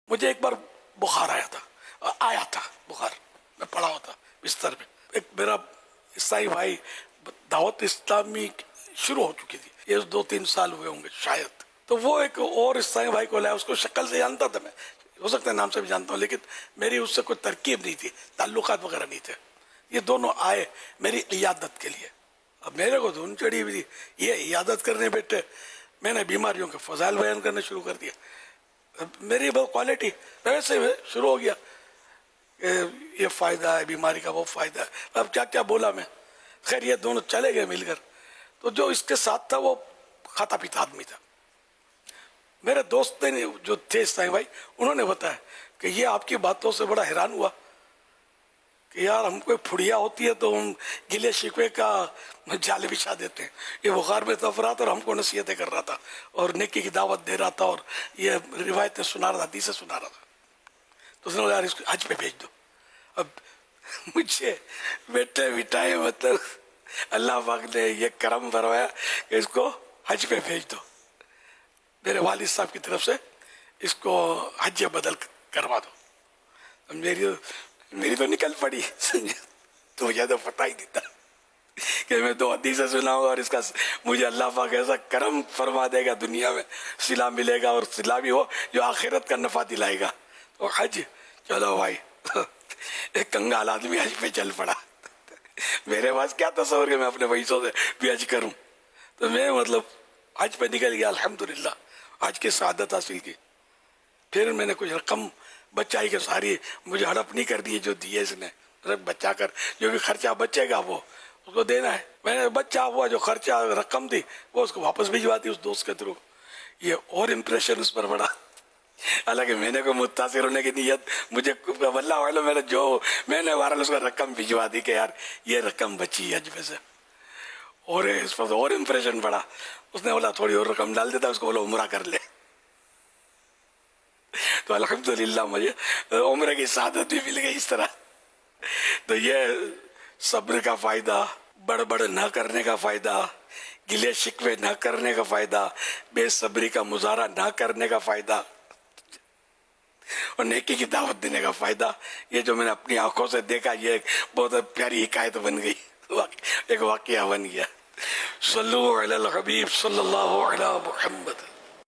مجھے ایک بار بخار آیا تھا بخار، میں پڑا ہوا تھا بستر پہ. ایک میرا عیسائی بھائی، دعوت اسلامی شروع ہو چکی تھی، یہ 2-3 سال ہوئے ہوں گے شاید، تو وہ ایک اور عیسائی بھائی کو لایا. اس کو شکل سے جانتا تھا میں، ہو سکتا ہے نام سے بھی جانتا ہوں، لیکن میری اس سے کوئی ترکیب نہیں تھی، تعلقات وغیرہ نہیں تھے. یہ دونوں آئے میری عیادت کے لیے. اب میرے کو دھن چڑھی ہوئی تھی، یہ عیادت کرنے بیٹھے. میں نے بیماریوں کے فضائل بیان کرنے شروع کر دیا. میری بہت کوالٹی ویسے شروع ہو گیا کہ یہ فائدہ ہے بیماری کا، وہ فائدہ ہے. اب کیا کیا بولا میں. خیر یہ دونوں چلے گئے مل کر. تو جو اس کے ساتھ تھا وہ کھاتا پیتا آدمی تھا. میرے دوست نے جو تھے عیسائی بھائی، انہوں نے بتایا کہ یہ آپ کی باتوں سے بڑا حیران ہوا کہ یار ہم کوئی پھڑیا ہوتی ہے تو ہم گلے شکوے کا جال بچھا دیتے ہیں. یہ بخار میں تفرا تھا اور ہم کو نصیحتیں کر رہا تھا اور نیکی کی دعوت دے رہا تھا اور یہ روایتیں سنا رہا تھا، حدیثیں سنا رہا تھا. تو اس نے بولا یار اس کو حج پہ بھیج دو. اب مجھے بیٹھے بٹھائے، مطلب اللہ پاک نے یہ کرم فرمایا کہ اس کو حج پہ بھیج دو. میرے والد صاحب کی طرف سے اس کو حج بدل کروا دو. میری تو نکل پڑی. تو مجھے تو پتہ ہی نہیں تھا کہ میں 2 حدیثیں سناؤں اور اس کا مجھے اللہ پاک ایسا کرم فرما دے گا، دنیا میں صلہ ملے گا اور صلہ بھی ہو جو آخرت کا نفع دلائے گا. تو حج، چلو بھائی. ایک کنگال آدمی حج پہ چل پڑا. میرے پاس کیا تصور کہ میں اپنے پیسوں سے بھی حج کروں. تو میں مطلب حج پہ نکل گیا، الحمدللہ حج کی سعادت حاصل کی. پھر میں نے کچھ رقم بچائی کہ ساری مجھے ہڑپ نہیں کر دی جو دیے اس نے، بچا کر جو بھی خرچہ بچے گا وہ اس کو دینا ہے. میں نے بچا ہوا جو خرچہ رقم تھی وہ اس کو واپس بھجوا دی اس دوست کے تھرو. یہ اور امپریشن اس پر پڑا. حالانکہ میں نے کوئی متاثر ہونے کی نیت، مجھے واللہ عالم میں نے بہرحال اس کو رقم بھجوا دی کہ یار یہ رقم بچی حج میں سے. اور اس پر اور امپریشن پڑا. اس نے بولا تھوڑی اور رقم ڈال دیتا، اس کو بولا عمرہ کر لے. تو الحمدللہ مجھے عمرے کی سعادت بھی مل گئی اس طرح. تو یہ صبر کا فائدہ، بڑبڑ نہ کرنے کا فائدہ، گلے شکوے نہ کرنے کا فائدہ، بے صبری کا مظاہرہ نہ کرنے کا فائدہ اور نیکی کی دعوت دینے کا فائدہ، یہ جو میں نے اپنی آنکھوں سے دیکھا، یہ ایک بہت پیاری حکایت بن گئی، ایک واقعہ بن گیا. صلو علی الحبیب صلی اللہ علی محمد.